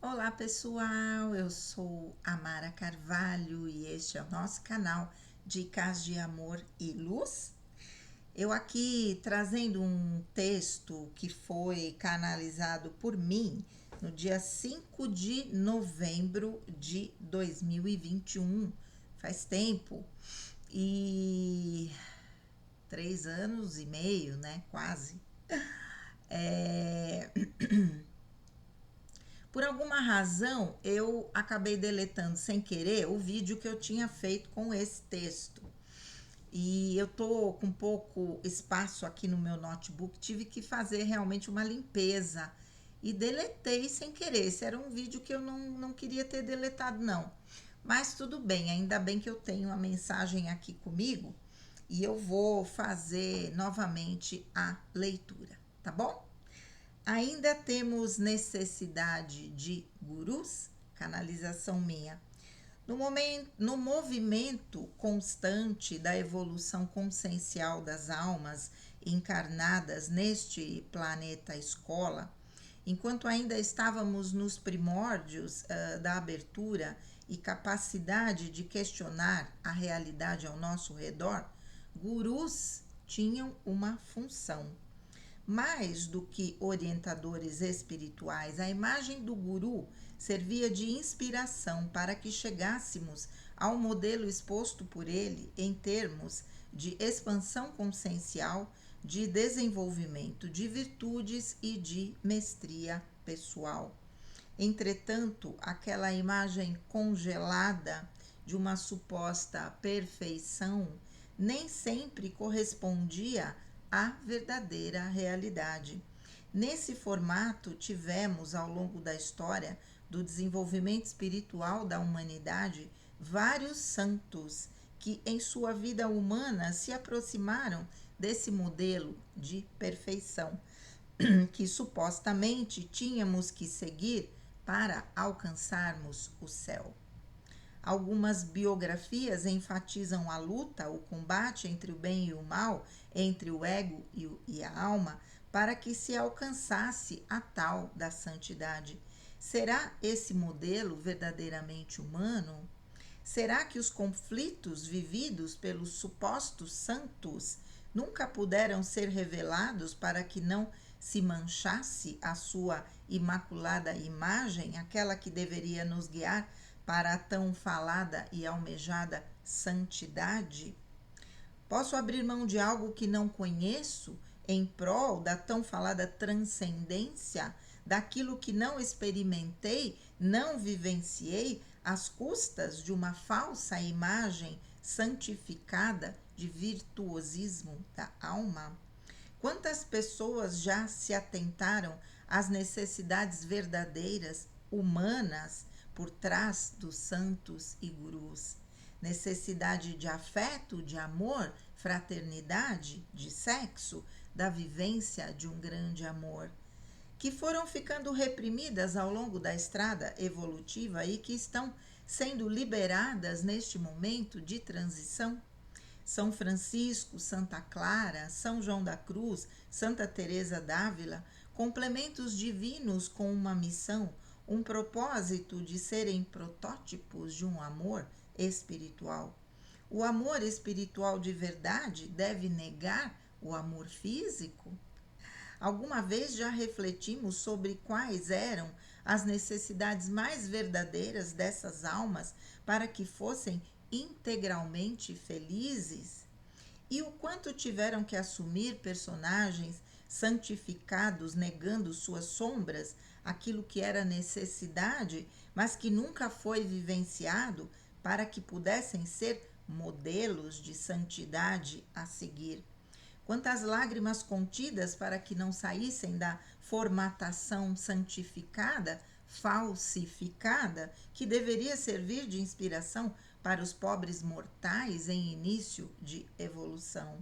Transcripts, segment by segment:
Olá pessoal, eu sou Amara Carvalho e este é o nosso canal Dicas de Amor e Luz. Eu aqui trazendo um texto que foi canalizado por mim no dia 5 de novembro de 2021. Faz tempo e 3 anos e meio, né? Quase. É... Por alguma razão, eu acabei deletando sem querer o vídeo que eu tinha feito com esse texto. E eu tô com pouco espaço aqui no meu notebook, tive que fazer realmente uma limpeza e deletei sem querer. Esse era um vídeo que eu não queria ter deletado, não. Mas tudo bem, ainda bem que eu tenho a mensagem aqui comigo e eu vou fazer novamente a leitura, tá bom? Ainda temos necessidade de gurus? Canalização minha. No movimento constante da evolução consciencial das almas encarnadas neste planeta escola, enquanto ainda estávamos nos primórdios da abertura e capacidade de questionar a realidade ao nosso redor, gurus tinham uma função. Mais do que orientadores espirituais, a imagem do guru servia de inspiração para que chegássemos ao modelo exposto por ele em termos de expansão consciencial, de desenvolvimento de virtudes e de mestria pessoal. Entretanto, aquela imagem congelada de uma suposta perfeição nem sempre correspondia à verdadeira realidade. Nesse formato, tivemos, ao longo da história do desenvolvimento espiritual da humanidade, vários santos que, em sua vida humana, se aproximaram desse modelo de perfeição que supostamente tínhamos que seguir para alcançarmos o céu. Algumas biografias enfatizam a luta, o combate entre o bem e o mal, entre o ego e a alma, para que se alcançasse a tal da santidade. Será esse modelo verdadeiramente humano? Será que os conflitos vividos pelos supostos santos nunca puderam ser revelados para que não se manchasse a sua imaculada imagem, aquela que deveria nos guiar para a tão falada e almejada santidade? Posso abrir mão de algo que não conheço em prol da tão falada transcendência, daquilo que não experimentei, não vivenciei, às custas de uma falsa imagem santificada de virtuosismo da alma? Quantas pessoas já se atentaram às necessidades verdadeiras, humanas, por trás dos santos e gurus? Necessidade de afeto, de amor, fraternidade, de sexo, da vivência de um grande amor, que foram ficando reprimidas ao longo da estrada evolutiva e que estão sendo liberadas neste momento de transição? São Francisco, Santa Clara, São João da Cruz, Santa Teresa d'Ávila, complementos divinos com uma missão, um propósito de serem protótipos de um amor espiritual. O amor espiritual de verdade deve negar o amor físico? Alguma vez já refletimos sobre quais eram as necessidades mais verdadeiras dessas almas para que fossem integralmente felizes? E o quanto tiveram que assumir personagens santificados, negando suas sombras, aquilo que era necessidade, mas que nunca foi vivenciado, para que pudessem ser modelos de santidade a seguir? Quantas lágrimas contidas para que não saíssem da formatação santificada, falsificada, que deveria servir de inspiração para os pobres mortais em início de evolução?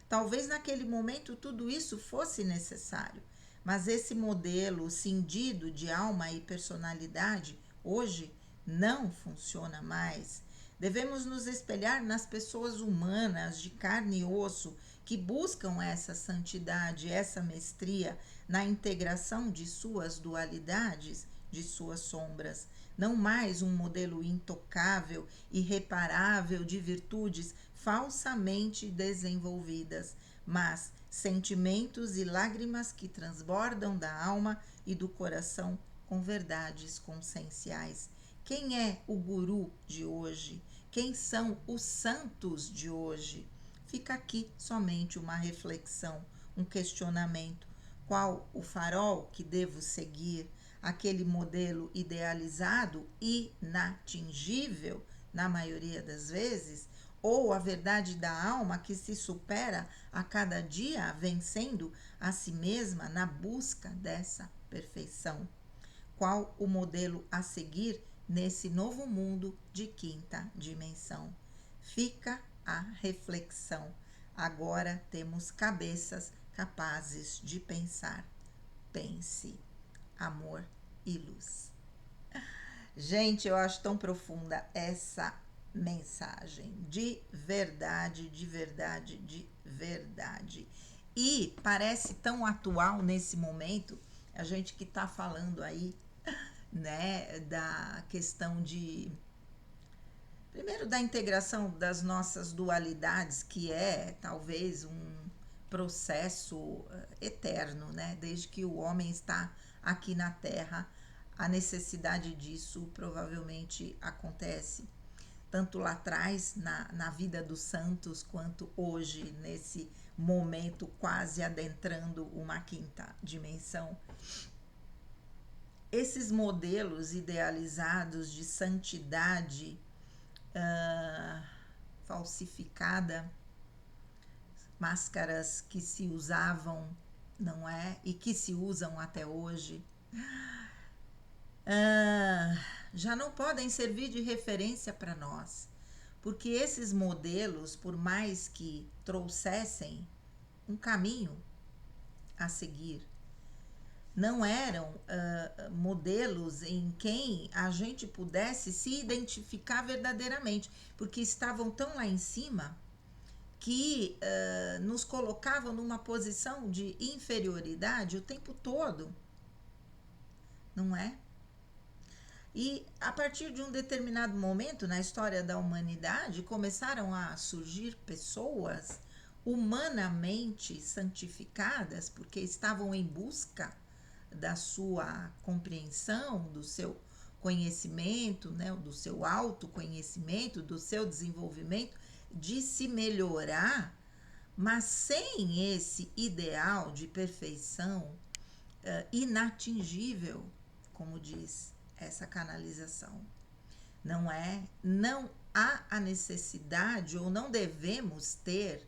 Talvez naquele momento tudo isso fosse necessário, mas esse modelo cindido de alma e personalidade hoje não funciona mais. Devemos nos espelhar nas pessoas humanas de carne e osso que buscam essa santidade, essa mestria na integração de suas dualidades, de suas sombras, não mais um modelo intocável, irreparável de virtudes falsamente desenvolvidas, mas sentimentos e lágrimas que transbordam da alma e do coração com verdades conscienciais. Quem é o guru de hoje? Quem são os santos de hoje? Fica aqui somente uma reflexão, um questionamento. Qual o farol que devo seguir? Aquele modelo idealizado e inatingível, na maioria das vezes? Ou a verdade da alma que se supera a cada dia, vencendo a si mesma na busca dessa perfeição? Qual o modelo a seguir nesse novo mundo de quinta dimensão? Fica a reflexão. Agora temos cabeças capazes de pensar. Pense. Amor e luz. Gente, eu acho tão profunda essa mensagem. De verdade, de verdade, de verdade. E parece tão atual nesse momento, a gente que está falando aí, né, da questão de, primeiro, da integração das nossas dualidades, que é talvez um processo eterno, né? Desde que o homem está aqui na Terra, a necessidade disso provavelmente acontece, tanto lá atrás, na vida dos santos, quanto hoje, nesse momento quase adentrando uma quinta dimensão. Esses modelos idealizados de santidade falsificada, máscaras que se usavam, não é? E que se usam até hoje, já não podem servir de referência para nós, porque esses modelos, por mais que trouxessem um caminho a seguir, não eram modelos em quem a gente pudesse se identificar verdadeiramente, porque estavam tão lá em cima que nos colocavam numa posição de inferioridade o tempo todo, não é? E a partir de um determinado momento na história da humanidade, começaram a surgir pessoas humanamente santificadas, porque estavam em busca da sua compreensão, do seu conhecimento, né, do seu autoconhecimento, do seu desenvolvimento, de se melhorar, mas sem esse ideal de perfeição inatingível, como diz essa canalização. Não há a necessidade, ou não devemos ter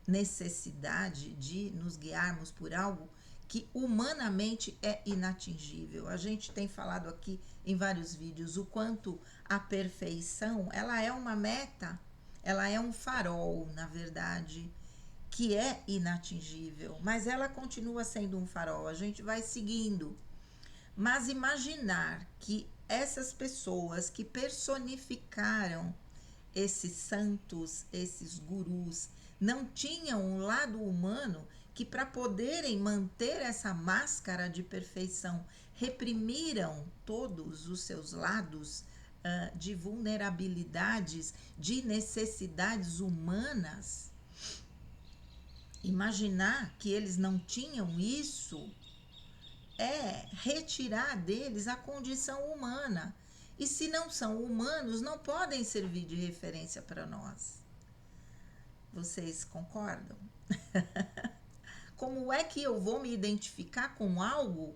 necessidade de nos guiarmos por algo que humanamente é inatingível. A gente tem falado aqui em vários vídeos o quanto a perfeição, ela é uma meta, ela é um farol, na verdade, que é inatingível, mas ela continua sendo um farol, a gente vai seguindo. Mas imaginar que essas pessoas que personificaram esses santos, esses gurus, não tinham um lado humano que, para poderem manter essa máscara de perfeição, reprimiram todos os seus lados de vulnerabilidades, de necessidades humanas. Imaginar que eles não tinham isso é retirar deles a condição humana. E se não são humanos, não podem servir de referência para nós. Vocês concordam? Como é que eu vou me identificar com algo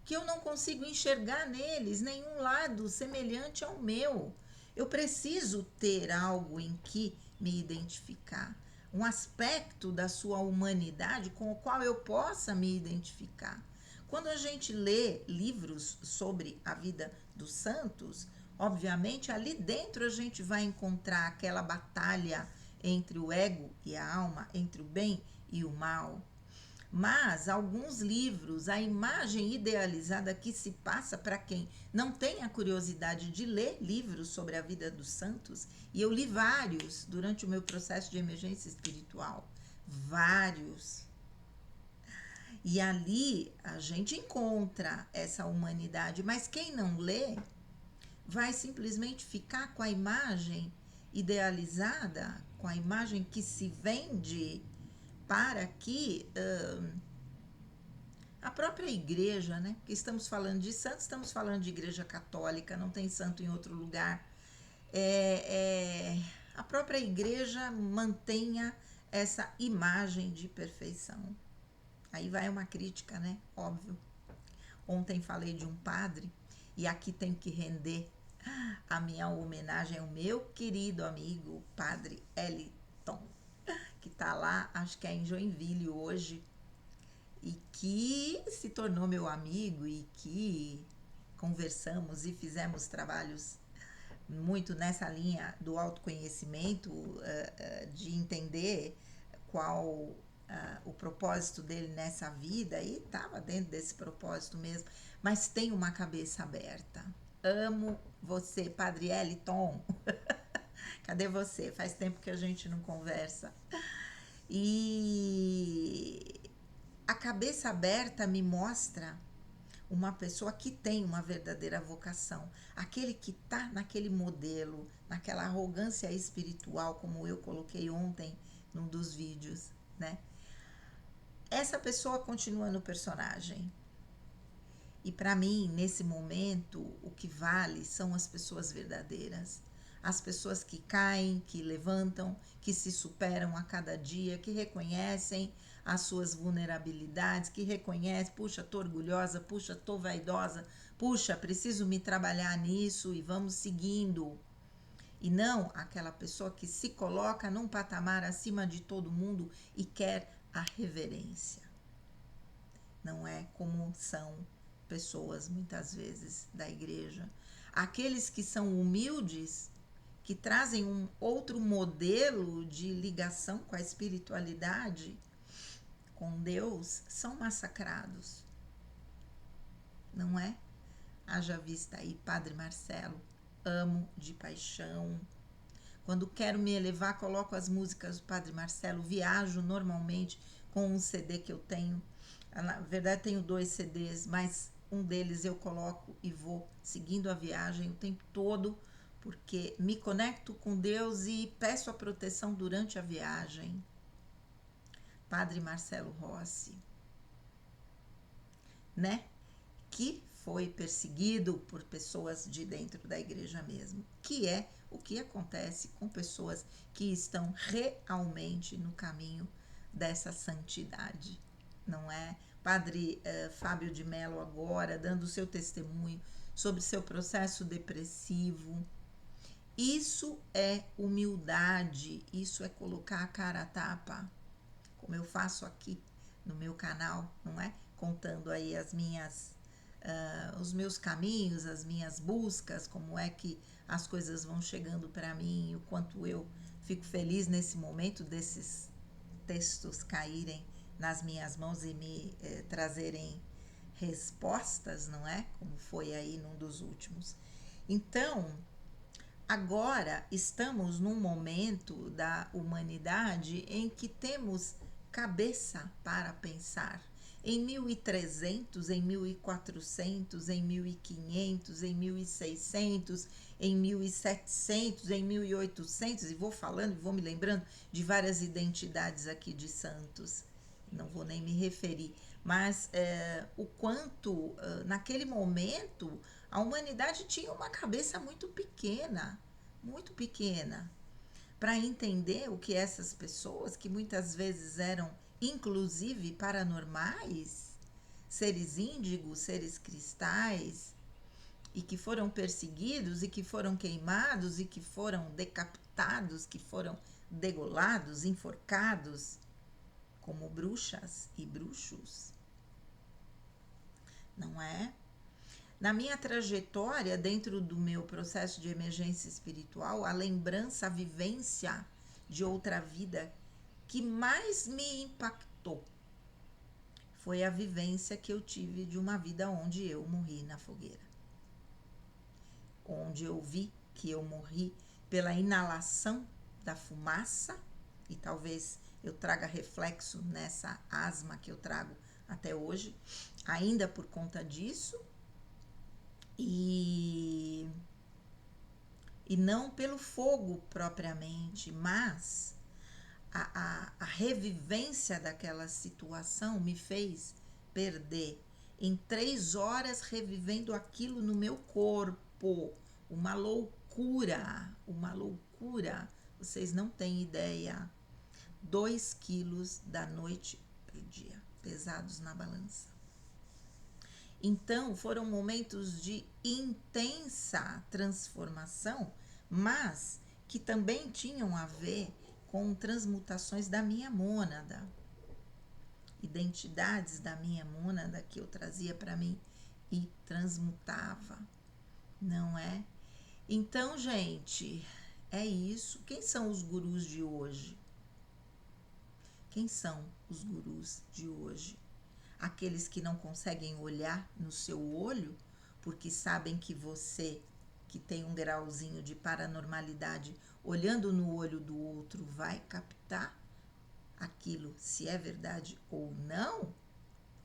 que eu não consigo enxergar neles nenhum lado semelhante ao meu? Eu preciso ter algo em que me identificar, um aspecto da sua humanidade com o qual eu possa me identificar. Quando a gente lê livros sobre a vida dos santos, obviamente ali dentro a gente vai encontrar aquela batalha entre o ego e a alma, entre o bem e o mal. Mas alguns livros, a imagem idealizada que se passa para quem não tem a curiosidade de ler livros sobre a vida dos santos, e eu li vários durante o meu processo de emergência espiritual, vários. E ali a gente encontra essa humanidade, mas quem não lê vai simplesmente ficar com a imagem idealizada, com a imagem que se vende para que a própria igreja, né? Porque estamos falando de santos, estamos falando de igreja católica, não tem santo em outro lugar. A própria igreja mantenha essa imagem de perfeição. Aí vai uma crítica, né? Óbvio. Ontem falei de um padre e aqui tem que render a minha homenagem ao meu querido amigo, padre Eliton, que tá lá, acho que é em Joinville hoje, e que se tornou meu amigo e que conversamos e fizemos trabalhos muito nessa linha do autoconhecimento, de entender qual o propósito dele nessa vida, e estava dentro desse propósito mesmo, mas tem uma cabeça aberta. Amo você, Padre Eliton. Cadê você? Faz tempo que a gente não conversa. E a cabeça aberta me mostra uma pessoa que tem uma verdadeira vocação. Aquele que está naquele modelo, naquela arrogância espiritual, como eu coloquei ontem num dos vídeos, né? Essa pessoa continua no personagem. E para mim, nesse momento, o que vale são as pessoas verdadeiras. As pessoas que caem, que levantam, que se superam a cada dia, que reconhecem as suas vulnerabilidades, que reconhecem, puxa, tô orgulhosa, puxa, tô vaidosa, puxa, preciso me trabalhar nisso e vamos seguindo. E não aquela pessoa que se coloca num patamar acima de todo mundo e quer a reverência. Não é como são pessoas muitas vezes da igreja. Aqueles que são humildes, que trazem um outro modelo de ligação com a espiritualidade, com Deus, são massacrados. Não é? Haja vista aí, Padre Marcelo, amo de paixão. Quando quero me elevar, coloco as músicas do Padre Marcelo, viajo normalmente com um CD que eu tenho. Na verdade, tenho 2 CDs, mas um deles eu coloco e vou seguindo a viagem o tempo todo, porque me conecto com Deus e peço a proteção durante a viagem. Padre Marcelo Rossi, né? Que foi perseguido por pessoas de dentro da igreja mesmo, que é o que acontece com pessoas que estão realmente no caminho dessa santidade, não é? Padre Fábio de Mello agora dando o seu testemunho sobre seu processo depressivo. Isso é humildade, isso é colocar a cara a tapa, como eu faço aqui no meu canal, não é? Contando aí os meus caminhos, as minhas buscas, como é que as coisas vão chegando para mim, o quanto eu fico feliz nesse momento desses textos caírem nas minhas mãos e me trazerem respostas, não é? Como foi aí num dos últimos. Então, agora estamos num momento da humanidade em que temos cabeça para pensar. Em 1300, em 1400, em 1500, em 1600, em 1700, em 1800, e vou falando e vou me lembrando de várias identidades aqui de santos. Não vou nem me referir, mas o quanto naquele momento a humanidade tinha uma cabeça muito pequena para entender o que essas pessoas, que muitas vezes eram inclusive paranormais, seres índigos, seres cristais, e que foram perseguidos, e que foram queimados, e que foram decapitados, que foram degolados, enforcados, como bruxas e bruxos, não é? Na minha trajetória, dentro do meu processo de emergência espiritual, a lembrança, a vivência de outra vida que mais me impactou foi a vivência que eu tive de uma vida onde eu morri na fogueira. Onde eu vi que eu morri pela inalação da fumaça, e talvez eu traga reflexo nessa asma que eu trago até hoje, ainda por conta disso, e não pelo fogo propriamente, mas a revivência daquela situação me fez perder em 3 horas revivendo aquilo no meu corpo. Uma loucura, uma loucura. Vocês não têm ideia. 2 quilos da noite pro dia, pesados na balança. Então, foram momentos de intensa transformação, mas que também tinham a ver com transmutações da minha mônada, identidades da minha mônada que eu trazia para mim e transmutava, não é? Então, gente, é isso. Quem são os gurus de hoje? Quem são os gurus de hoje? Aqueles que não conseguem olhar no seu olho porque sabem que você, que tem um grauzinho de paranormalidade, olhando no olho do outro, vai captar aquilo, se é verdade ou não,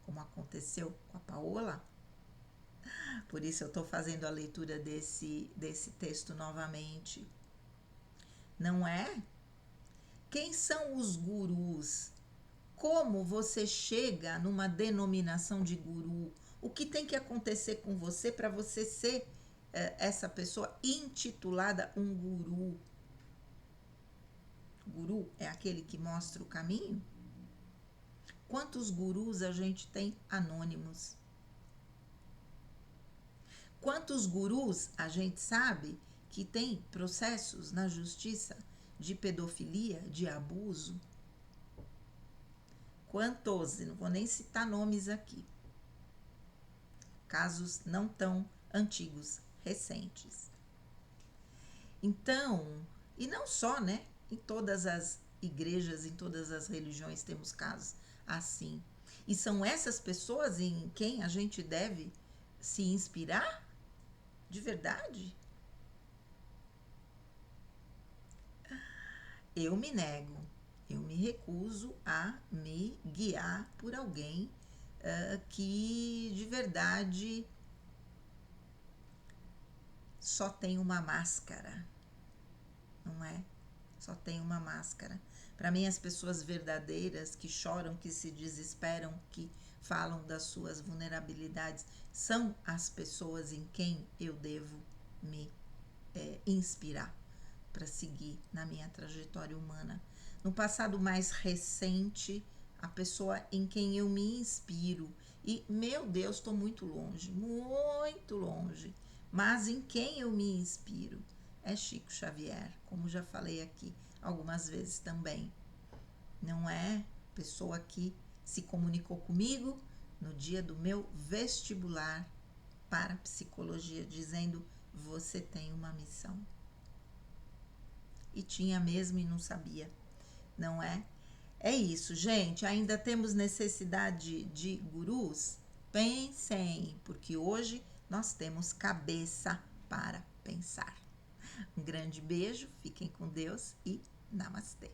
como aconteceu com a Paola. Por isso eu estou fazendo a leitura desse texto novamente. Não é? Quem são os gurus? Como você chega numa denominação de guru? O que tem que acontecer com você para você ser essa pessoa intitulada um guru? Guru é aquele que mostra o caminho? Quantos gurus a gente tem anônimos? Quantos gurus a gente sabe que tem processos na justiça de pedofilia, de abuso? Quantos? Não vou nem citar nomes aqui. Casos não tão antigos, recentes. Então, e não só, né? Em todas as igrejas, em todas as religiões temos casos assim. E são essas pessoas em quem a gente deve se inspirar? De verdade? Eu me nego. Eu me recuso a me guiar por alguém que de verdade só tem uma máscara, não é? Só tem uma máscara. Para mim, as pessoas verdadeiras que choram, que se desesperam, que falam das suas vulnerabilidades, são as pessoas em quem eu devo me inspirar para seguir na minha trajetória humana. No passado mais recente, a pessoa em quem eu me inspiro, e meu Deus, estou muito longe, mas em quem eu me inspiro é Chico Xavier, como já falei aqui algumas vezes também. Não é? Pessoa que se comunicou comigo no dia do meu vestibular para psicologia, dizendo: você tem uma missão. E tinha mesmo e não sabia, não é? É isso, gente. Ainda temos necessidade de gurus? Pensem, porque hoje nós temos cabeça para pensar. Um grande beijo, fiquem com Deus e namastê.